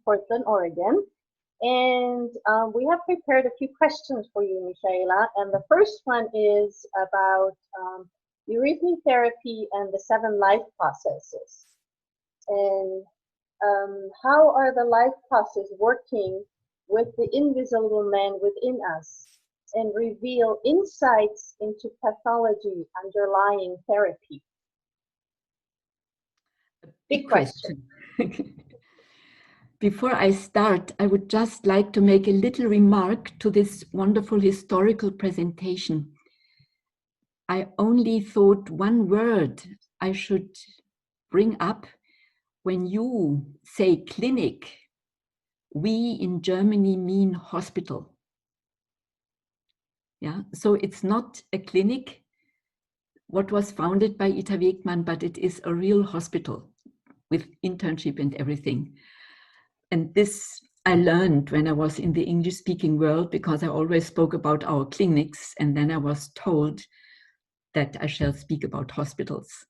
Portland, Oregon. And we have prepared a few questions for you, Michaela. And the first one is about eurythmy therapy and the 7 life processes. And how are the life processes working with the invisible man within us and reveal insights into pathology underlying therapy? Big question. Before I start, I would just like to make a little remark to this wonderful historical presentation. I only thought one word I should bring up. When you say clinic, we in Germany mean hospital. Yeah, so it's not a clinic, what was founded by Ita Wegmann, but it is a real hospital with internship and everything. And this I learned when I was in the English-speaking world, because I always spoke about our clinics, and then I was told that I shall speak about hospitals.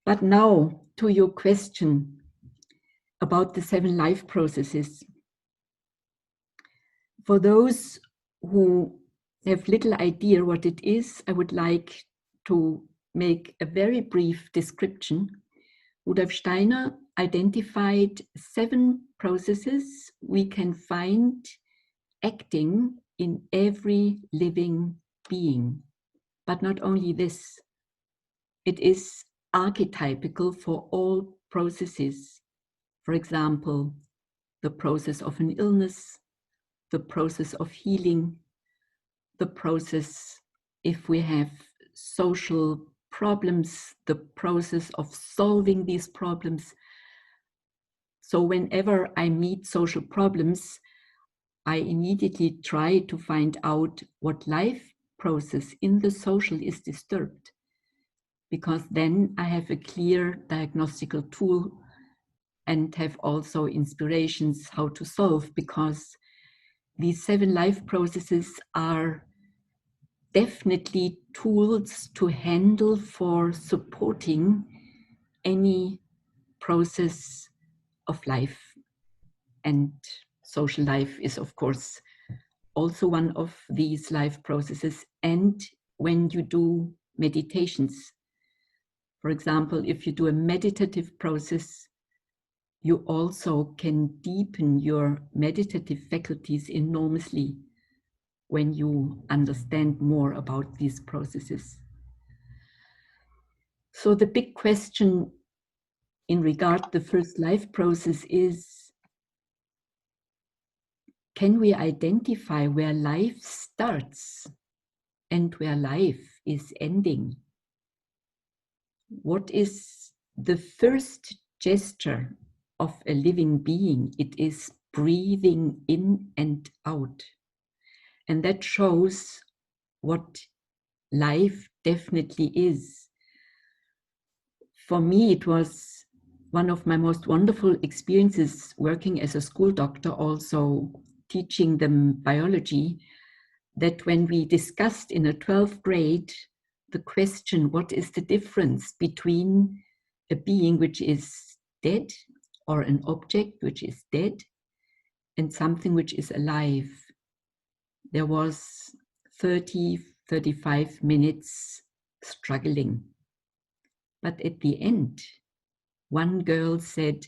But now to your question about the 7 life processes. For those who have little idea what it is, I would like to make a very brief description. Rudolf Steiner identified 7 processes we can find acting in every living being. But not only this, it is archetypical for all processes. For example, the process of an illness, the process of healing, the process if we have social problems, the process of solving these problems. So whenever I meet social problems, I immediately try to find out what life process in the social is disturbed, because then I have a clear diagnostical tool and have also inspirations how to solve, because these 7 life processes are definitely tools to handle for supporting any process of life. And social life is, of course, also one of these life processes. And when you do meditations, for example, if you do a meditative process, you also can deepen your meditative faculties enormously when you understand more about these processes. So the big question in regard to the first life process is, can we identify where life starts and where life is ending? What is the first gesture of a living being? It is breathing in and out. And that shows what life definitely is. For me, it was one of my most wonderful experiences working as a school doctor, also teaching them biology, that when we discussed in a 12th grade the question, what is the difference between a being which is dead or an object which is dead and something which is alive? There was 35 minutes struggling. But at the end, one girl said,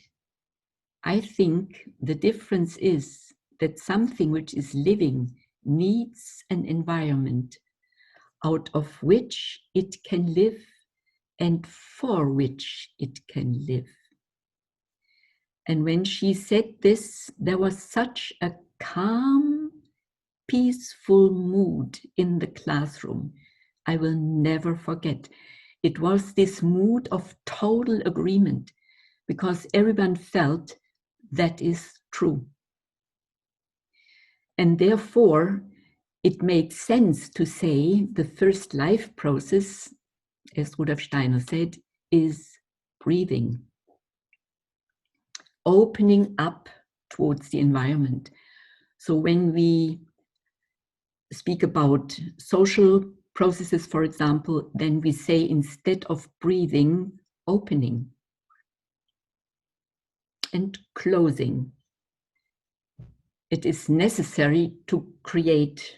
I think the difference is that something which is living needs an environment out of which it can live and for which it can live. And when she said this, there was such a calm, peaceful mood in the classroom. I will never forget. It was this mood of total agreement, because everyone felt that is true. And therefore, it made sense to say the first life process, as Rudolf Steiner said, is breathing. Opening up towards the environment. So when we speak about social processes, for example, then we say instead of breathing, opening. and closing. It is necessary to create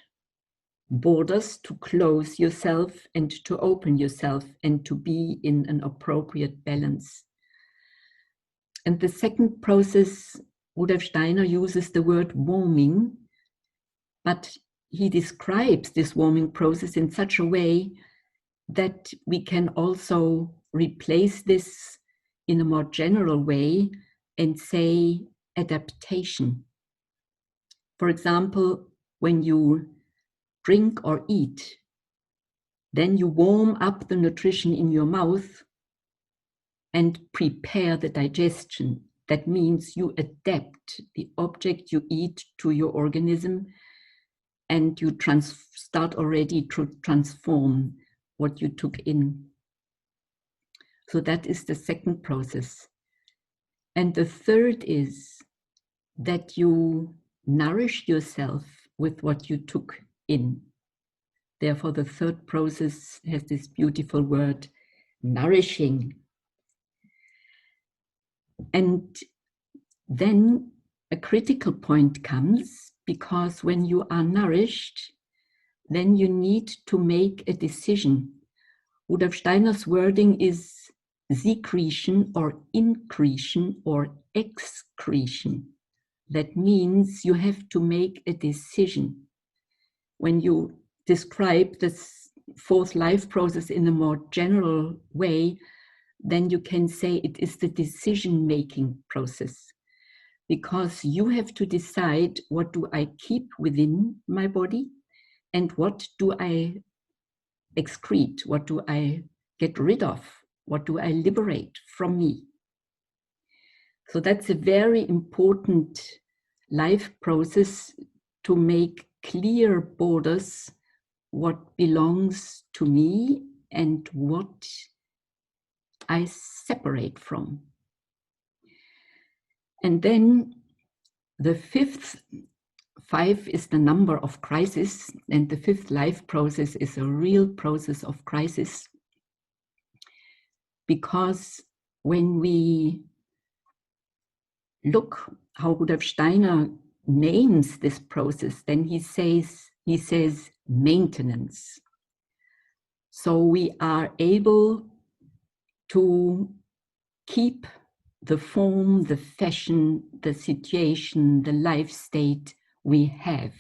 borders, to close yourself and to open yourself and to be in an appropriate balance. And the second process, Rudolf Steiner uses the word warming, but he describes this warming process in such a way that we can also replace this in a more general way and say adaptation. For example, when you drink or eat, then you warm up the nutrition in your mouth and prepare the digestion. That means you adapt the object you eat to your organism, and you start already to transform what you took in. So that is the second process. And the third is that you nourish yourself with what you took in. Therefore, the third process has this beautiful word, nourishing. And then a critical point comes, because when you are nourished, then you need to make a decision. Rudolf Steiner's wording is secretion or incretion or excretion. That means you have to make a decision. When you describe this fourth life process in a more general way, then you can say it is the decision-making process. Because you have to decide, what do I keep within my body and what do I excrete, what do I get rid of, what do I liberate from me. So that's a very important life process, to make clear borders, what belongs to me and what I separate from. And then the fifth, 5 is the number of crisis, and the fifth life process is a real process of crisis. Because when we look how Rudolf Steiner names this process, then he says maintenance. So we are able to keep the form, the fashion, the situation, the life state we have.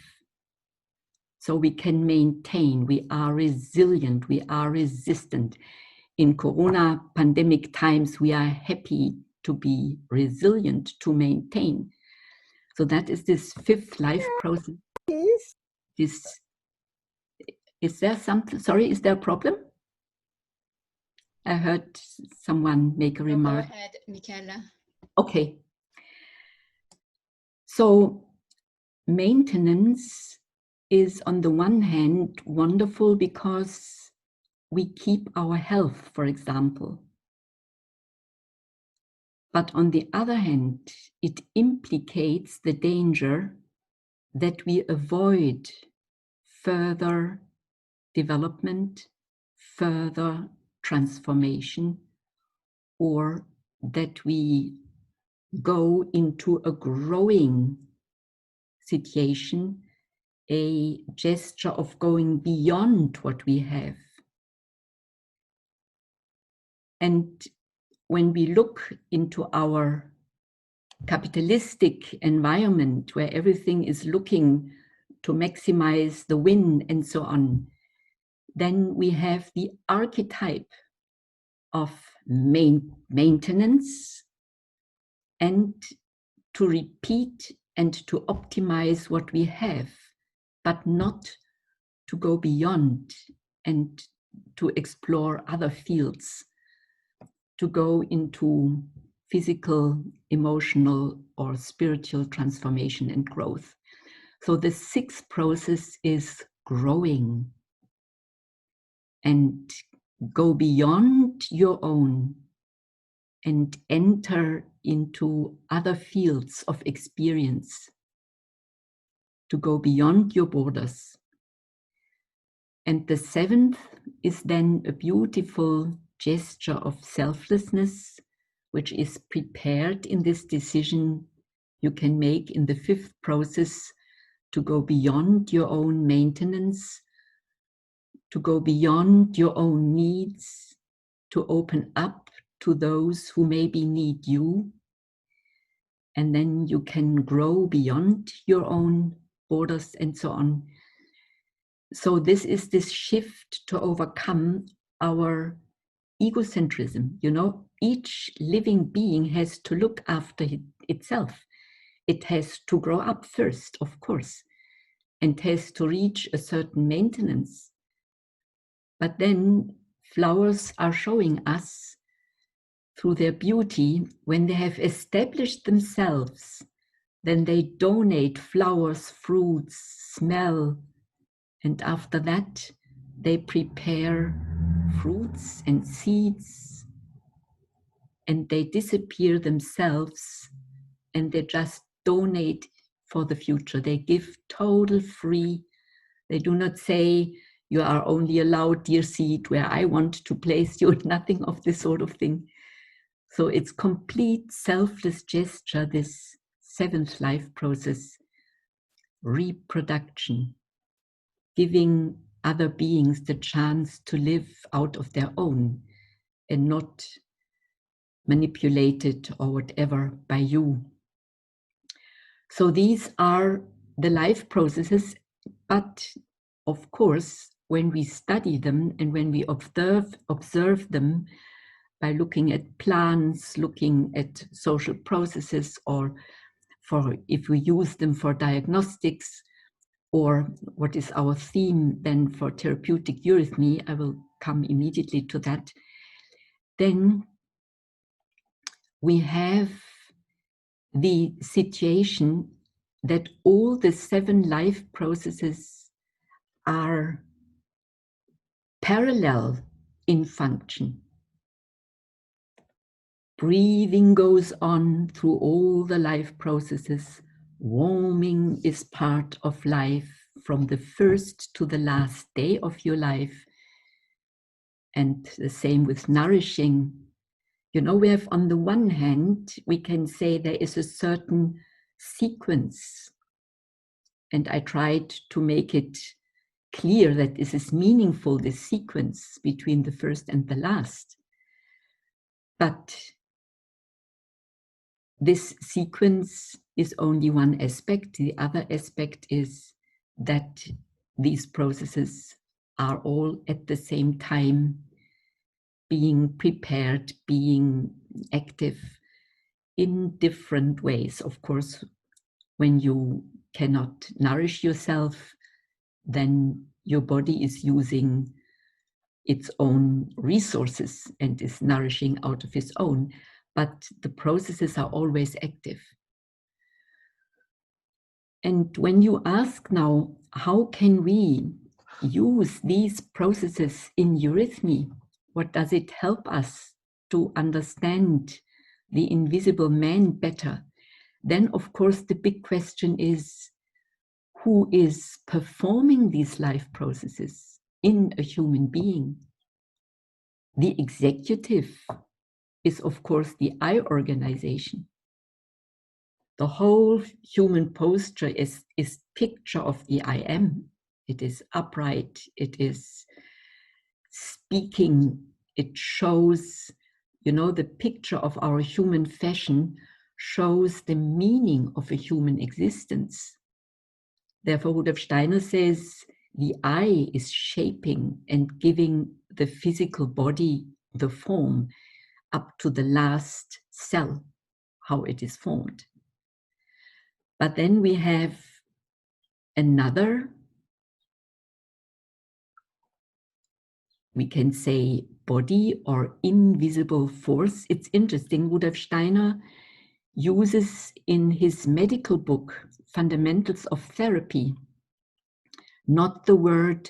So we can maintain, we are resilient, we are resistant. In Corona pandemic times, we are happy to be resilient, to maintain. So that is this fifth life process. Is there something, sorry, is there a problem? I heard someone make a remark. Go ahead, Michaela. Okay. So maintenance is on the one hand wonderful because we keep our health, for example. But on the other hand, it implicates the danger that we avoid further development, further transformation, or that we go into a growing situation, a gesture of going beyond what we have. And when we look into our capitalistic environment where everything is looking to maximize the win and so on, then we have the archetype of maintenance and to repeat and to optimize what we have, but not to go beyond and to explore other fields, to go into physical, emotional, or spiritual transformation and growth. So the sixth process is growing and go beyond your own and enter into other fields of experience, to go beyond your borders. And the seventh is then a beautiful gesture of selflessness, which is prepared in this decision you can make in the fifth process to go beyond your own maintenance, to go beyond your own needs, to open up to those who maybe need you. And then you can grow beyond your own borders and so on. So this is this shift to overcome our egocentrism. You know, each living being has to look after itself. It has to grow up first, of course, and has to reach a certain maintenance. But then flowers are showing us through their beauty, when they have established themselves, then they donate flowers, fruits, smell, and after that they prepare fruits and seeds, and they disappear themselves, and they just donate for the future. They give total free. They do not say, you are only allowed, dear seed, where I want to place you, nothing of this sort of thing. So it's complete selfless gesture, this seventh life process, reproduction, giving other beings the chance to live out of their own and not manipulated or whatever by you. So these are the life processes, but of course, when we study them and when we observe them by looking at plants, looking at social processes, or if we use them for diagnostics, or what is our theme then for therapeutic eurythmy, I will come immediately to that, then we have the situation that all the 7 life processes are parallel in function. Breathing goes on through all the life processes. Warming is part of life from the first to the last day of your life. And the same with nourishing. You know, we have on the one hand, we can say there is a certain sequence. And I tried to make it clear that this is meaningful, this sequence between the first and the last. But this sequence is only one aspect. The other aspect is that these processes are all at the same time being prepared, being active in different ways. Of course, when you cannot nourish yourself, then your body is using its own resources and is nourishing out of its own. But the processes are always active. And when you ask now, how can we use these processes in eurythmy? What does it help us to understand the invisible man better? Then, of course, the big question is, who is performing these life processes in a human being? The executive is, of course, the I organization. The whole human posture is picture of the I am. It is upright, it is speaking, it shows, you know, the picture of our human fashion shows the meaning of a human existence. Therefore, Rudolf Steiner says, the I is shaping and giving the physical body the form up to the last cell, how it is formed. But then we have another, we can say, body or invisible force. It's interesting, Rudolf Steiner uses in his medical book, Fundamentals of Therapy, not the word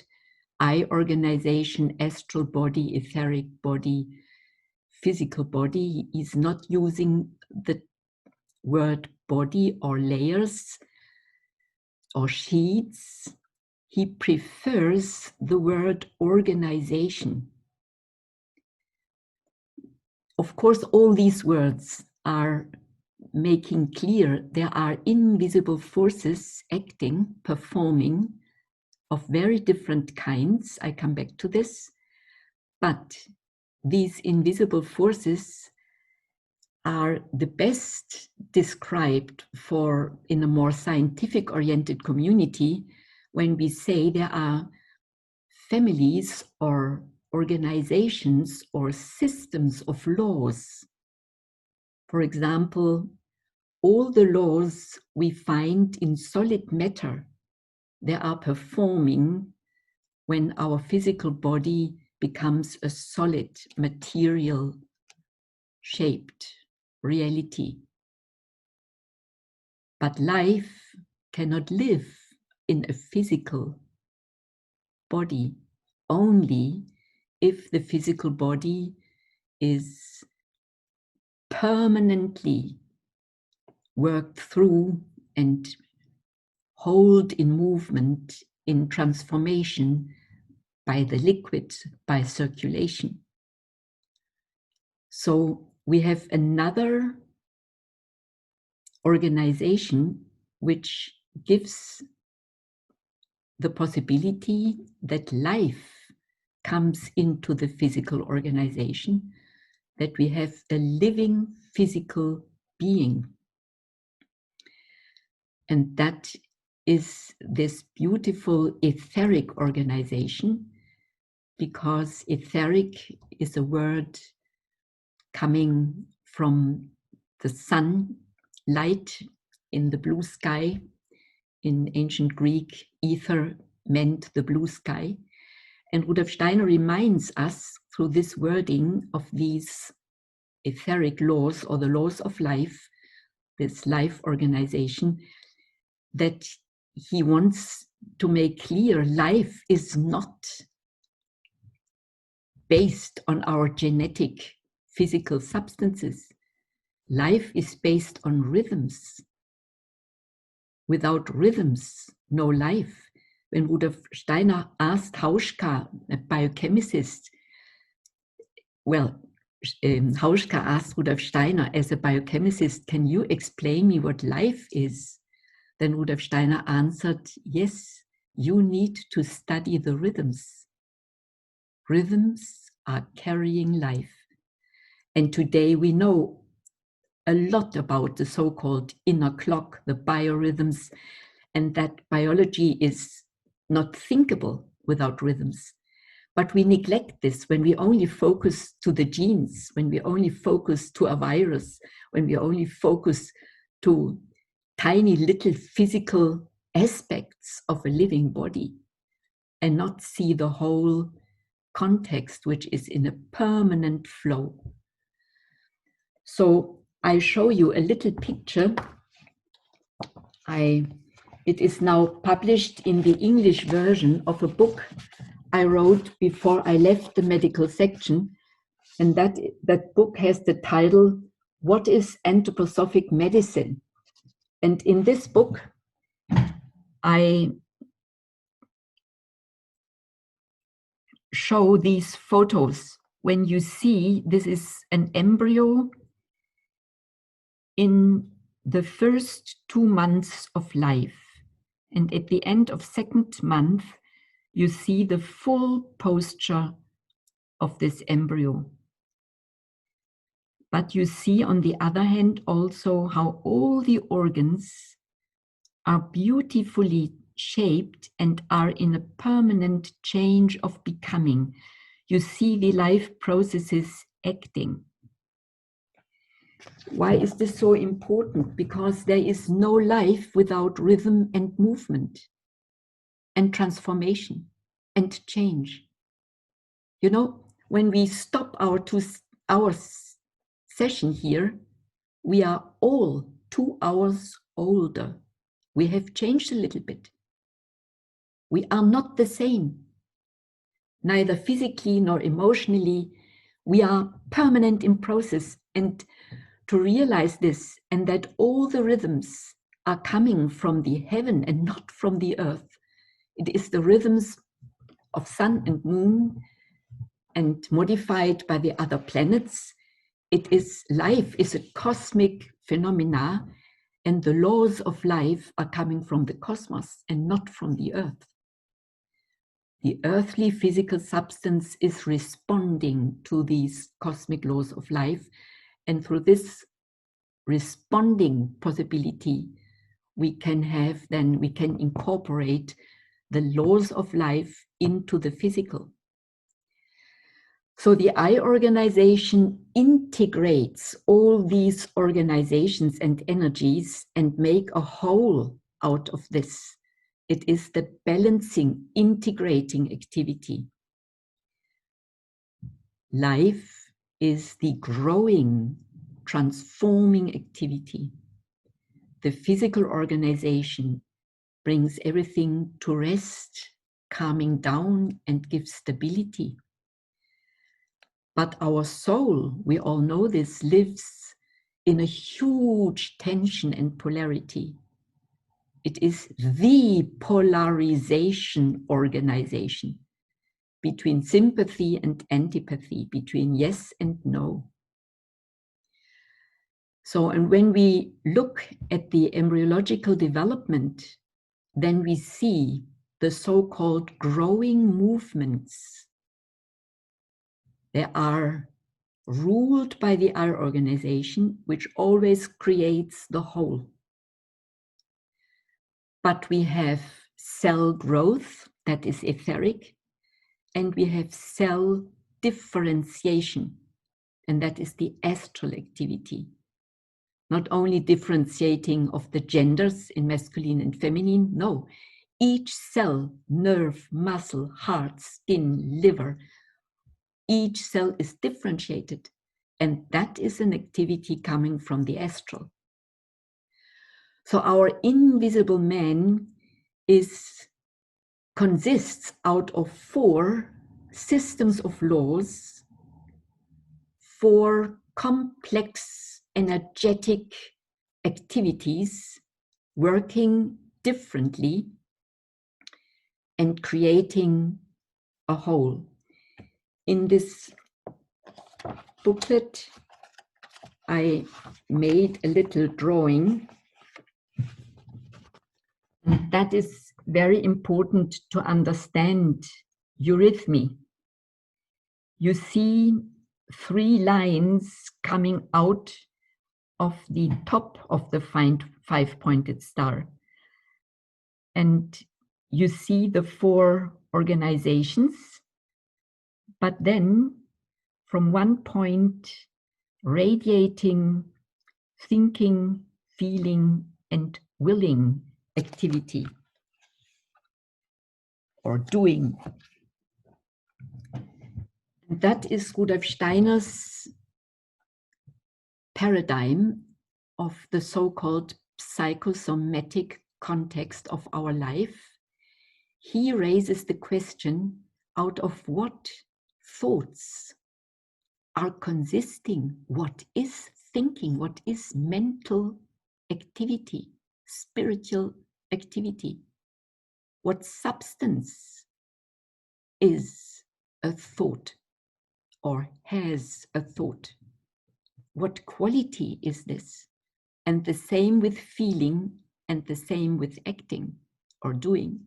I organization, astral body, etheric body, physical body. He's not using the word body or layers or sheets. He prefers the word organization. of course, all these words are making clear there are invisible forces acting, performing, of very different kinds. I come back to this. But these invisible forces are the best described in a more scientific oriented community when we say there are families or organizations or systems of laws. For example, all the laws we find in solid matter, they are performing when our physical body becomes a solid, material shaped reality. But life cannot live in a physical body only if the physical body is permanently worked through and hold in movement, in transformation by the liquid, by circulation. So we have another organization which gives the possibility that life comes into the physical organization, that we have a living physical being. And that is this beautiful etheric organization, because etheric is a word coming from the sun, light in the blue sky. In ancient Greek, ether meant the blue sky. And Rudolf Steiner reminds us through this wording of these etheric laws, or the laws of life, this life organization, that he wants to make clear life is not based on our genetic physical substances. Life is based on rhythms. Without rhythms, no life. When Rudolf Steiner asked Hauschka, a biochemist, Hauschka asked Rudolf Steiner, as a biochemist, can you explain me what life is? Then Rudolf Steiner answered, yes, you need to study the rhythms. Rhythms are carrying life. And today we know a lot about the so-called inner clock, the biorhythms, and that biology is not thinkable without rhythms. But we neglect this when we only focus to the genes, when we only focus to a virus, when we only focus to tiny little physical aspects of a living body, and not see the whole context, which is in a permanent flow. So I show you a little picture. It is now published in the English version of a book I wrote before I left the medical section. And that book has the title, What is Anthroposophic Medicine? And in this book, I show these photos. When you see, this is an embryo in the first 2 months of life. And at the end of 2nd month, you see the full posture of this embryo. But you see, on the other hand, also how all the organs are beautifully shaped and are in a permanent change of becoming. You see the life processes acting. Why is this so important? Because there is no life without rhythm and movement and transformation and change. You know, when we stop our 2 hours session here, we are all 2 hours older. We have changed a little bit. We are not the same, neither physically nor emotionally. We are permanent in process. And to realize this, and that all the rhythms are coming from the heaven and not from the earth. It is the rhythms of sun and moon, and modified by the other planets. life is a cosmic phenomena, and the laws of life are coming from the cosmos and not from the earth. The earthly physical substance is responding to these cosmic laws of life, and through this responding possibility, we can incorporate the laws of life into the physical. So the I organization integrates all these organizations and energies and make a whole out of this. It is the balancing, integrating activity. Life is the growing, transforming activity. The physical organization brings everything to rest, calming down, and gives stability. But our soul, we all know this, lives in a huge tension and polarity. It is the polarization organization between sympathy and antipathy, between yes and no. So, and when we look at the embryological development, then we see the so-called growing movements. They are ruled by the I organization, which always creates the whole. But we have cell growth, that is etheric, and we have cell differentiation, and that is the astral activity. Not only differentiating of the genders in masculine and feminine, no. Each cell, nerve, muscle, heart, skin, liver, each cell is differentiated, and that is an activity coming from the astral. So our invisible man consists out of 4 systems of laws, 4 complex energetic activities working differently and creating a whole. In this booklet, I made a little drawing. And that is very important to understand eurythmy. You see 3 lines coming out of the top of the 5-pointed star. And you see the 4 organizations, but then from one point radiating thinking, feeling, and willing activity or doing. And that is Rudolf Steiner's paradigm of the so-called psychosomatic context of our life. He raises the question, out of what thoughts are consisting, what is thinking, what is mental activity, spiritual activity, what substance is a thought or has a thought, what quality is this? And the same with feeling and the same with acting or doing.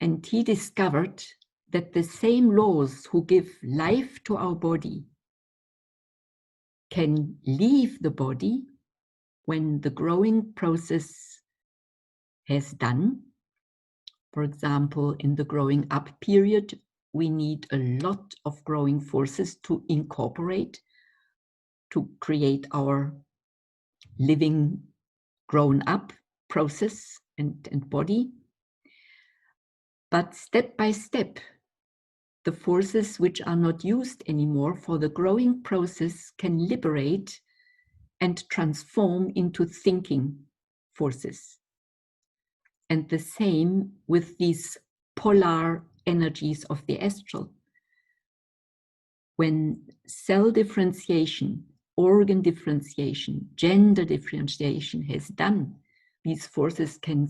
And he discovered that the same laws who give life to our body can leave the body when the growing process has done. For example, in the growing up period, we need a lot of growing forces to incorporate, to create our living grown up process and body. But step by step, the forces which are not used anymore for the growing process can liberate and transform into thinking forces. And the same with these polar energies of the astral. When cell differentiation, organ differentiation, gender differentiation has done, these forces can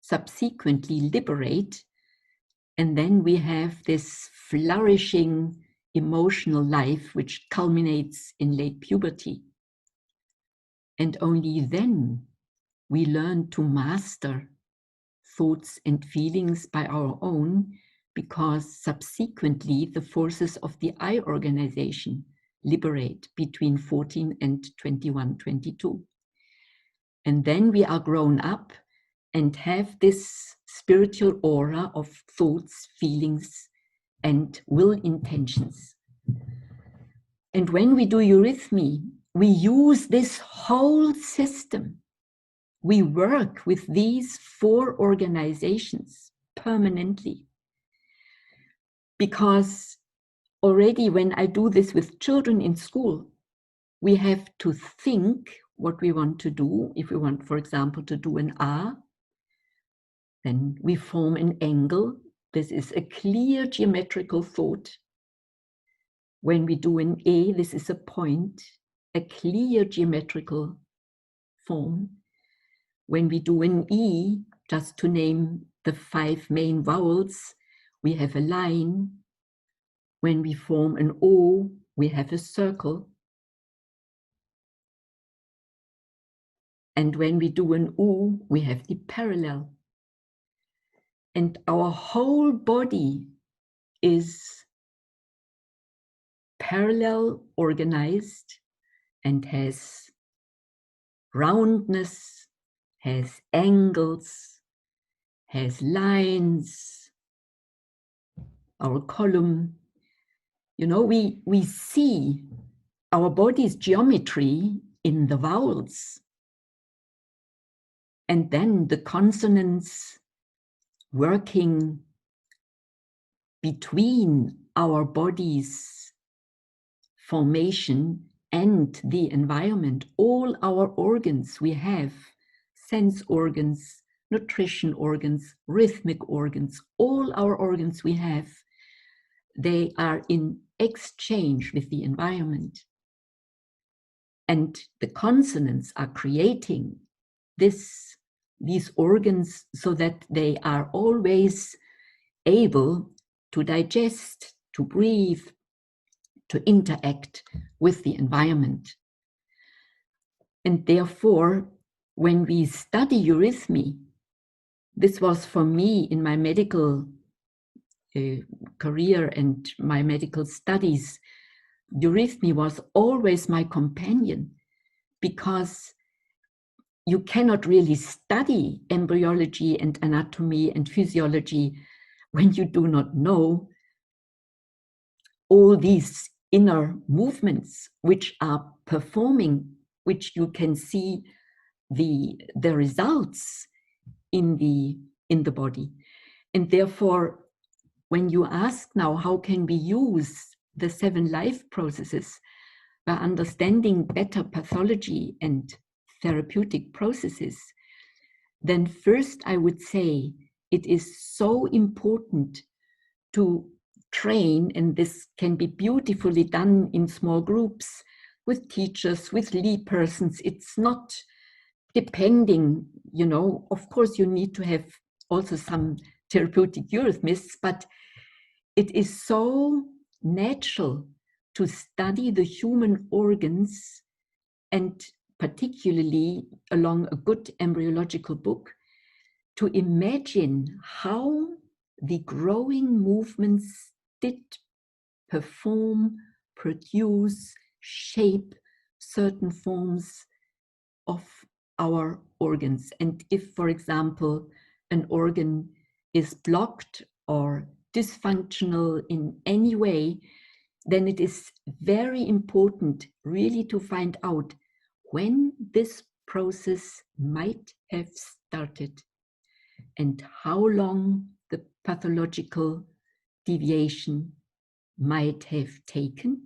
subsequently liberate, and then we have this flourishing emotional life, which culminates in late puberty. And only then we learn to master thoughts and feelings by our own, because subsequently the forces of the I organization liberate between 14 and 21, 22. And then we are grown up and have this spiritual aura of thoughts, feelings, and will intentions. And when we do eurythmy, we use this whole system. We work with these 4 organizations permanently. Because already when I do this with children in school, we have to think what we want to do. If we want, for example, to do an A, then we form an angle. This is a clear geometrical thought. When we do an A, this is a point, a clear geometrical form. When we do an E, just to name the 5 main vowels, we have a line. When we form an O, we have a circle. And when we do an U, we have the parallel. And our whole body is parallel organized and has roundness, has angles, has lines, our column. You know, we see our body's geometry in the vowels. And then the consonants working between our body's formation and the environment. All our organs we have, sense organs, nutrition organs, rhythmic organs, all our organs we have, they are in exchange with the environment. And the consonants are creating these organs so that they are always able to digest, to breathe, to interact with the environment. And therefore, when we study eurythmy, this was for me in my medical career and my medical studies, eurythmy was always my companion, because you cannot really study embryology and anatomy and physiology when you do not know all these inner movements which are performing, which you can see the results in the body. And therefore, when you ask now, how can we use the 7 life processes by understanding better pathology and therapeutic processes, then first I would say it is so important to train, and this can be beautifully done in small groups with teachers, with lay persons. It's not depending, you know, of course you need to have also some therapeutic eurythmists, but it is so natural to study the human organs, and particularly along a good embryological book, to imagine how the growing movements did perform, produce, shape certain forms of our organs. And if, for example, an organ is blocked or dysfunctional in any way, then it is very important really to find out when this process might have started and how long the pathological deviation might have taken.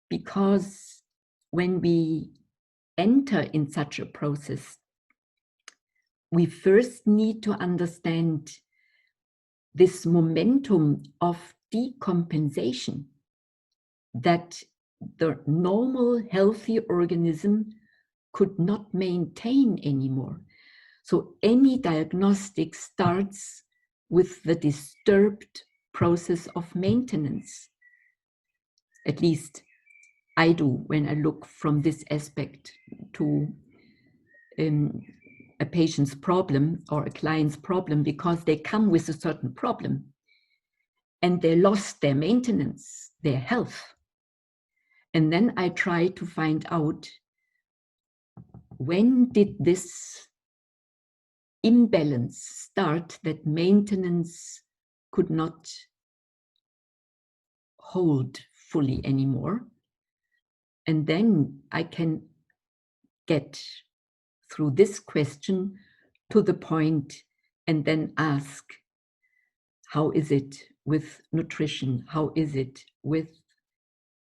Because when we enter in such a process, we first need to understand this momentum of decompensation that the normal healthy organism could not maintain anymore. So any diagnostic starts with the disturbed process of maintenance. At least I do when I look from this aspect to a patient's problem or a client's problem, because they come with a certain problem and they lost their maintenance, their health. And then I try to find out, when did this imbalance start, that maintenance could not hold fully anymore? And then I can get through this question to the point and then ask, how is it with nutrition? How is it with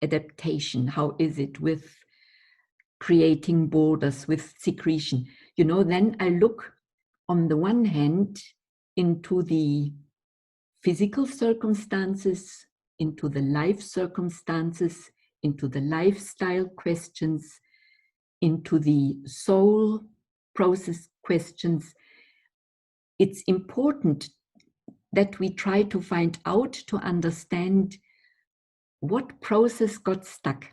adaptation? How is it with creating borders, with secretion? You know, then I look on the one hand into the physical circumstances, into the life circumstances, into the lifestyle questions, into the soul process questions. It's important that we try to find out, to understand what process got stuck.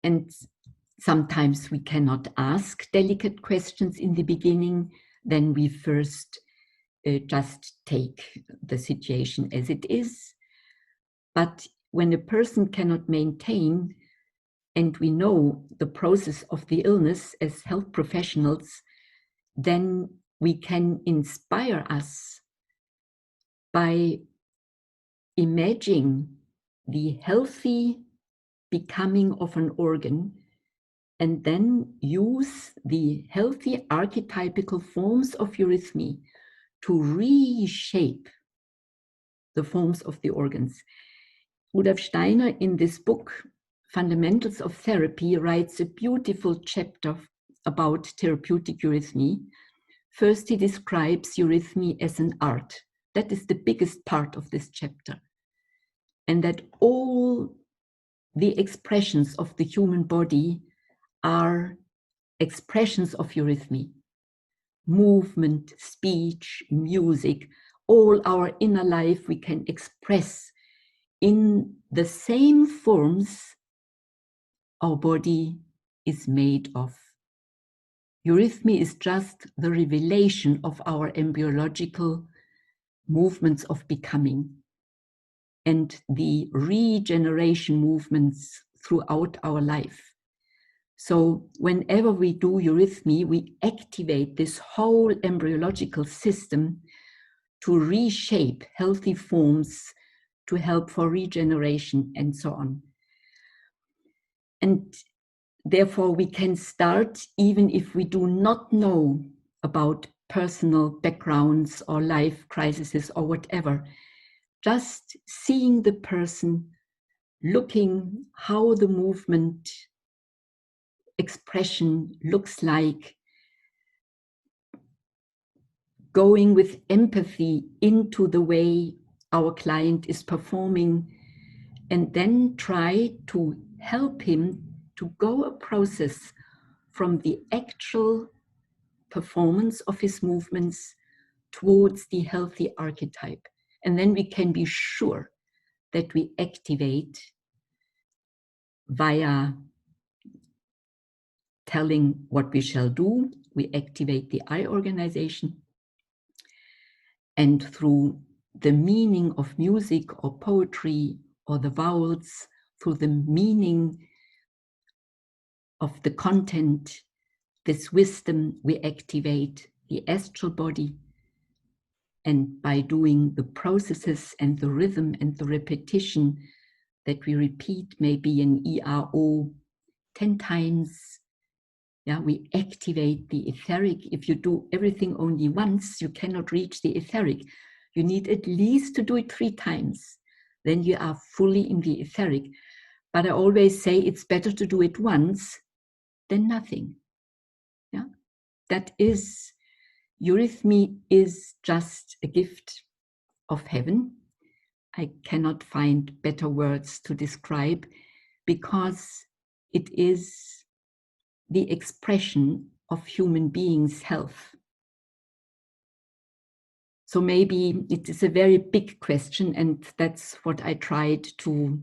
And sometimes we cannot ask delicate questions in the beginning. Then we first just take the situation as it is. But when a person cannot maintain, and we know the process of the illness as health professionals, then we can inspire us by imagining the healthy becoming of an organ, and then use the healthy archetypical forms of eurythmy to reshape the forms of the organs. Rudolf Steiner, in this book, Fundamentals of Therapy, writes a beautiful chapter about therapeutic eurythmy. First, he describes eurythmy as an art. That is the biggest part of this chapter. And that all the expressions of the human body are expressions of eurythmy. Movement, speech, music, all our inner life we can express in the same forms our body is made of. Eurythmy is just the revelation of our embryological movements of becoming and the regeneration movements throughout our life. So whenever we do eurythmy, we activate this whole embryological system to reshape healthy forms, to help for regeneration and so on. And therefore we can start, even if we do not know about personal backgrounds or life crises or whatever, just seeing the person, looking how the movement expression looks like, going with empathy into the way our client is performing, and then try to help him to go a process from the actual performance of his movements towards the healthy archetype. And then we can be sure that we activate via telling what we shall do. We activate the eye organization, and through the meaning of music or poetry or the vowels, through the meaning of the content, this wisdom, we activate the astral body. And by doing the processes and the rhythm and the repetition that we repeat, maybe an ERO 10 times, yeah, we activate the etheric. If you do everything only once, you cannot reach the etheric. You need at least to do it 3 times. Then you are fully in the etheric. But I always say it's better to do it once than nothing. Yeah, that is, eurythmy is just a gift of heaven. I cannot find better words to describe, because it is the expression of human beings' health. So maybe it is a very big question, and that's what I tried to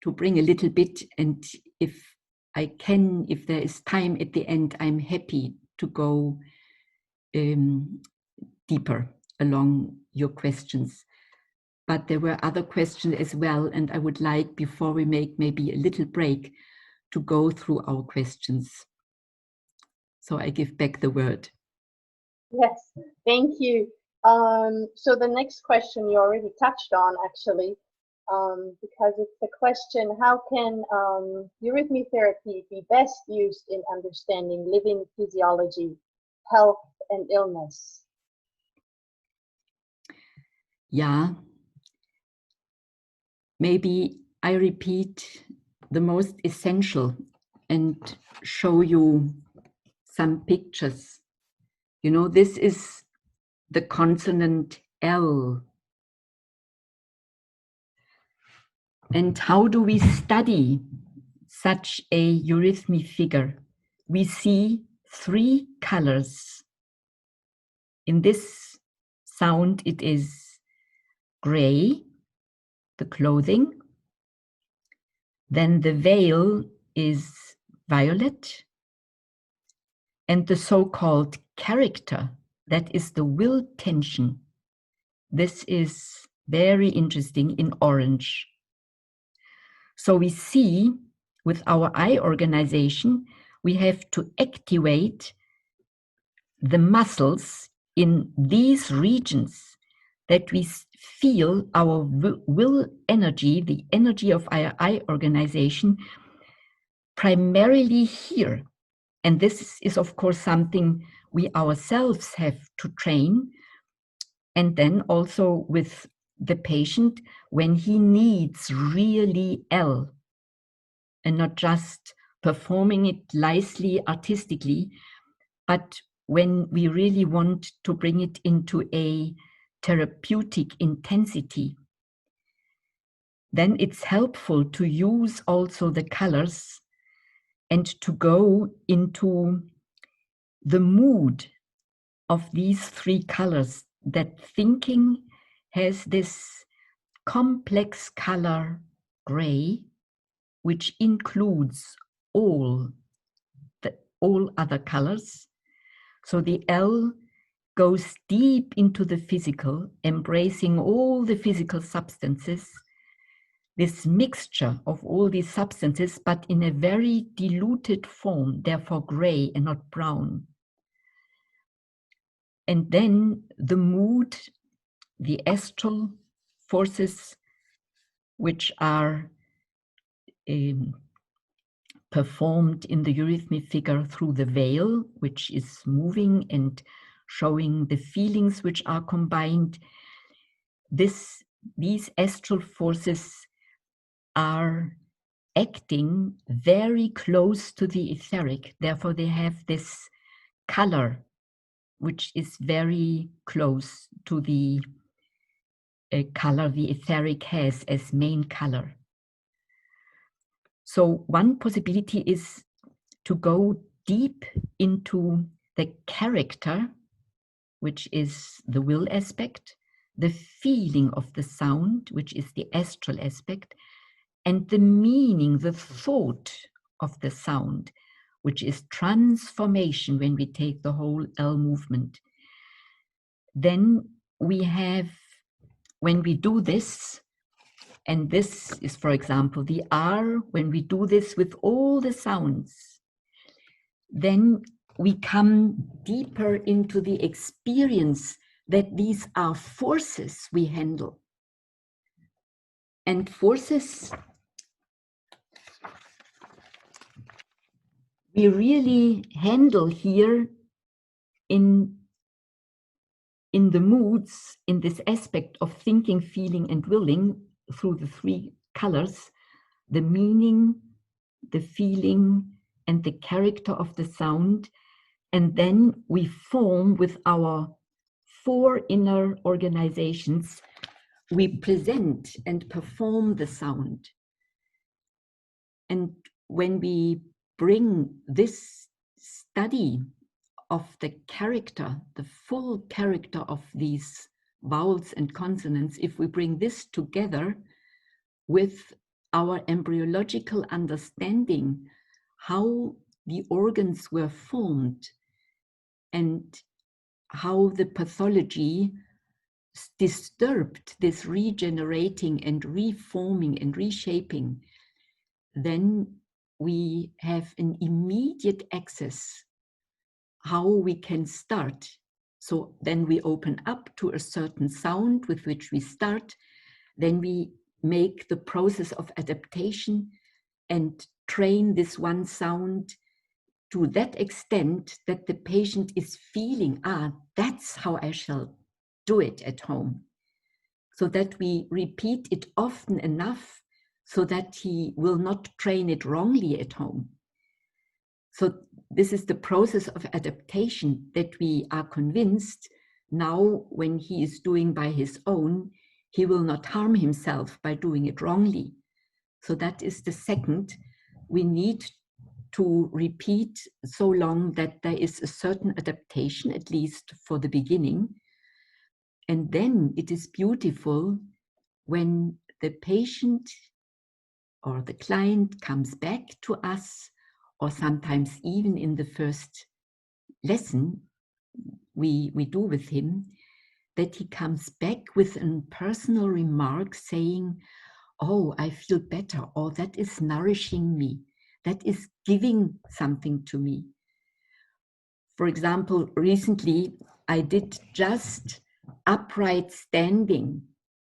bring a little bit. And if I can, if there is time at the end, I'm happy to go deeper along your questions. But there were other questions as well, and I would like, before we make maybe a little break, to go through our questions. So I give back the word. Yes, thank you. So the next question you already touched on, actually, because it's the question, how can eurythmy therapy be best used in understanding living physiology, health, and illness? Yeah. Maybe I repeat the most essential and show you some pictures. You know, this is the consonant L. And how do we study such a eurythmy figure? We see 3 colors. In this sound, it is gray, the clothing. Then the veil is violet. And the so-called character, that is the will tension. This is very interesting in orange. So we see with our eye organization, we have to activate the muscles in these regions that we feel our will energy, the energy of our eye organization, primarily here. And this is, of course, something we ourselves have to train. And then also with the patient when he needs really L and not just performing it nicely, artistically, but when we really want to bring it into a therapeutic intensity, then it's helpful to use also the colors and to go into the mood of these 3 colors. That thinking has this complex color gray, which includes all other colors. So the L goes deep into the physical, embracing all the physical substances, this mixture of all these substances, but in a very diluted form, therefore gray and not brown. And then the mood, the astral forces, which are performed in the eurythmy figure through the veil, which is moving and showing the feelings which are combined. These astral forces are acting very close to the etheric. Therefore, they have this color, which is very close to the color the etheric has as main color. So one possibility is to go deep into the character, which is the will aspect, the feeling of the sound, which is the astral aspect, and the meaning, the thought of the sound, which is transformation when we take the whole L movement. Then we have, when we do this, and this is, for example, the R, when we do this with all the sounds, then we come deeper into the experience that these are forces we handle. And forces, we really handle here in the moods, in this aspect of thinking, feeling, and willing through the 3 colors, the meaning, the feeling, and the character of the sound. And then we form with our 4 inner organizations, we present and perform the sound. And when we bring this study of the character, the full character of these vowels and consonants, if we bring this together with our embryological understanding, how the organs were formed and how the pathology disturbed this regenerating and reforming and reshaping, then we have an immediate access how we can start. So then we open up to a certain sound with which we start, then we make the process of adaptation and train this one sound to that extent that the patient is feeling, that's how I shall do it at home. So that we repeat it often enough so that he will not train it wrongly at home. So this is the process of adaptation that we are convinced now when he is doing by his own, he will not harm himself by doing it wrongly. So that is the second. We need to repeat so long that there is a certain adaptation, at least for the beginning. And then it is beautiful when the patient or the client comes back to us, or sometimes even in the first lesson we do with him, that he comes back with a personal remark saying, oh, I feel better, or that is nourishing me, that is giving something to me. For example, recently I did just upright standing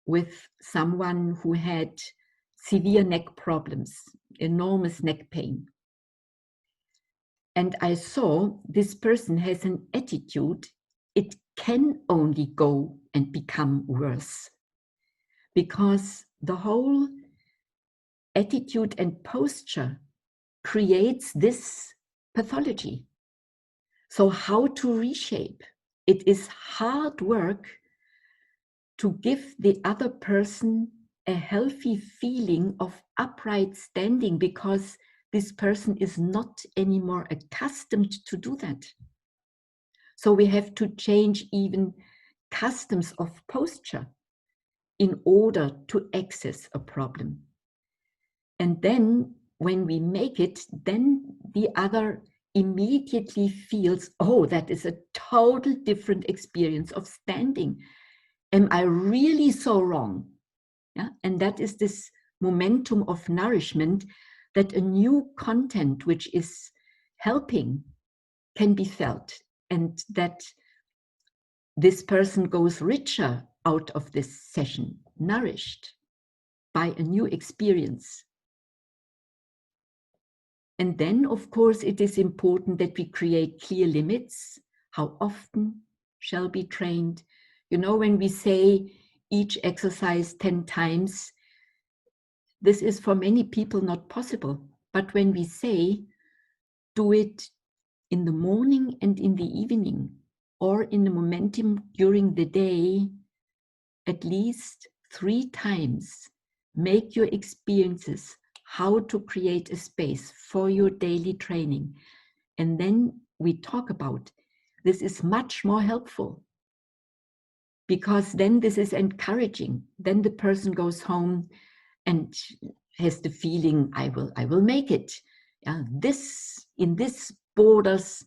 with someone who had severe neck problems, enormous neck pain. And I saw this person has an attitude, it can only go and become worse, because the whole attitude and posture creates this pathology. So how to reshape? It is hard work to give the other person a healthy feeling of upright standing, because this person is not anymore accustomed to do that. So we have to change even customs of posture in order to access a problem. And then when we make it, then the other immediately feels, oh, that is a total different experience of standing. Am I really so wrong? Yeah? And that is this momentum of nourishment, that a new content which is helping can be felt, and that this person goes richer out of this session, nourished by a new experience. And then, of course, it is important that we create clear limits. How often shall be trained? You know, when we say each exercise 10 times, this is for many people not possible. But when we say, do it in the morning and in the evening, or in the momentum during the day, at least 3 times, make your experiences how to create a space for your daily training. And then we talk about this is much more helpful, because then this is encouraging. Then the person goes home and has the feeling, I will make it. In this borders,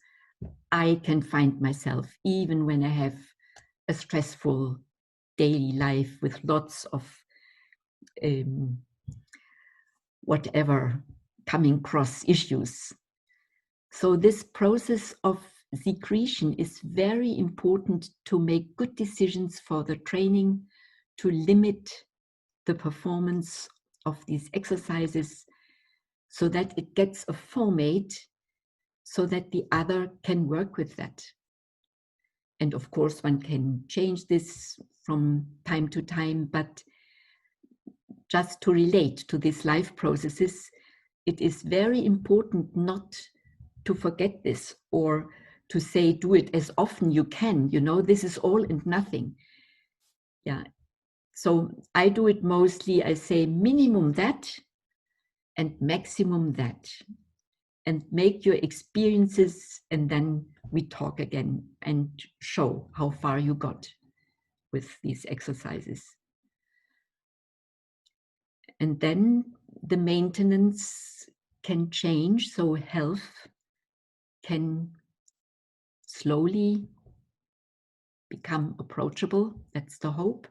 I can find myself, even when I have a stressful daily life with lots of whatever coming across issues. So this process of secretion is very important to make good decisions for the training, to limit the performance of these exercises so that it gets a format, so that the other can work with that. And of course, one can change this from time to time, but just to relate to these life processes, it is very important not to forget this, or to say, do it as often you can. You know, this is all and nothing. Yeah. So I do it mostly, I say minimum that and maximum that. and make your experiences, and then we talk again and show how far you got with these exercises. And then the maintenance can change, so health can slowly become approachable. That's the hope.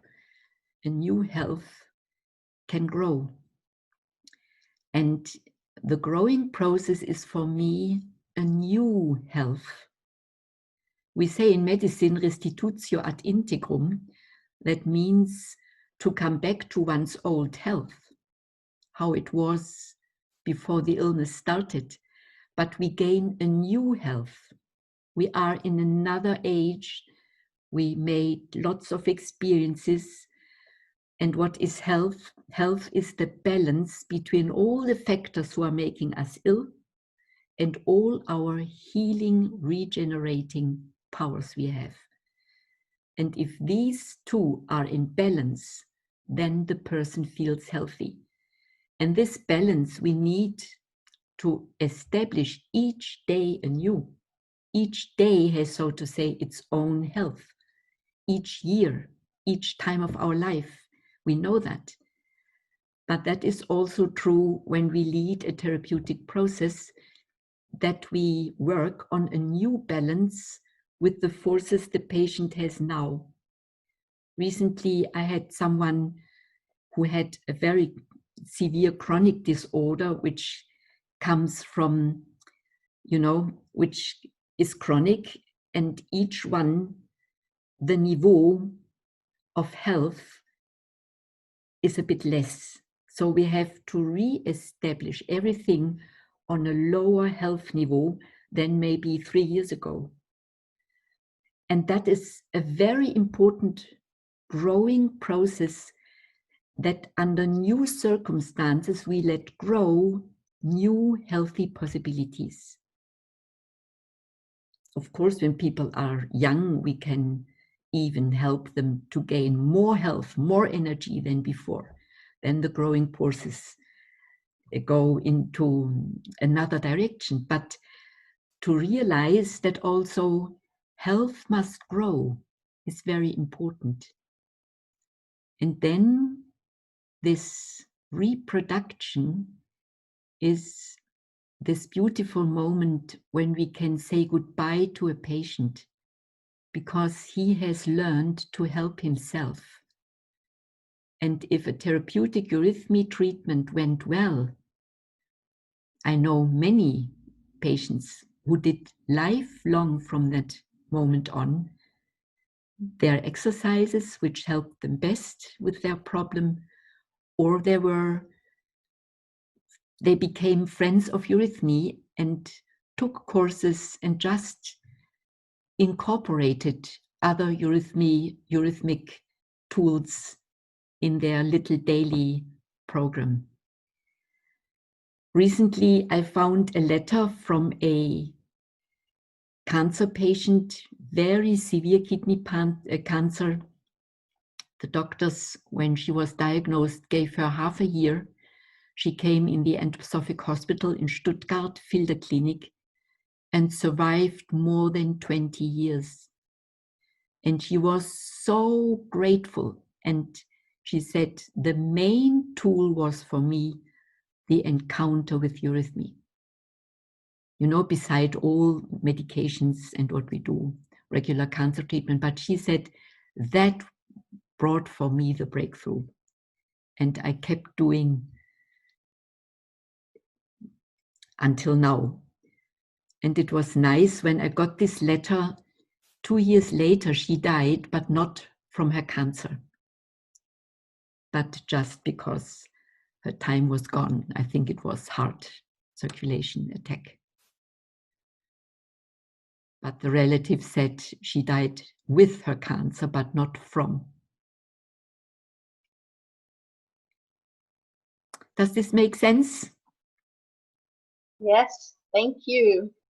A new health can grow. And the growing process is for me a new health. We say in medicine, restitutio ad integrum. That means to come back to one's old health, how it was before the illness started. But we gain a new health. We are in another age. We made lots of experiences. And what is health? Health is the balance between all the factors who are making us ill and all our healing, regenerating powers we have. And if these two are in balance, then the person feels healthy. And this balance we need to establish each day anew. Each day has, so to say, its own health. Each year, each time of our life, we know that. But that is also true when we lead a therapeutic process, that we work on a new balance with the forces the patient has now. Recently, I had someone who had a very severe chronic disorder, which comes from, which is chronic, and each one, the niveau of health is a bit less. So we have to re-establish everything on a lower health niveau than maybe 3 years ago. And that is a very important growing process, that under new circumstances we let grow new healthy possibilities. Of course, when people are young, we can even help them to gain more health, more energy than before. Then the growing forces go into another direction. But to realize that also health must grow is very important. And then this reproduction is this beautiful moment when we can say goodbye to a patient because he has learned to help himself. And if a therapeutic eurythmy treatment went well, I know many patients who did lifelong from that moment on their exercises which helped them best with their problem, or they became friends of eurythmy and took courses and just incorporated other eurythmic tools in their little daily program. Recently, I found a letter from a cancer patient, very severe kidney cancer. The doctors, when she was diagnosed, gave her half a year. She came in the Anthroposophic Hospital in Stuttgart, Filter Clinic, and survived more than 20 years. And she was so grateful. And she said, the main tool was for me the encounter with eurythmy. Beside all medications and what we do, regular cancer treatment. But she said, that brought for me the breakthrough. And I kept doing until now. And it was nice when I got this letter. 2 years later, she died, but not from her cancer, but just because her time was gone. I think it was heart circulation attack. But the relative said she died with her cancer, but not from. Does this make sense? Yes, thank you.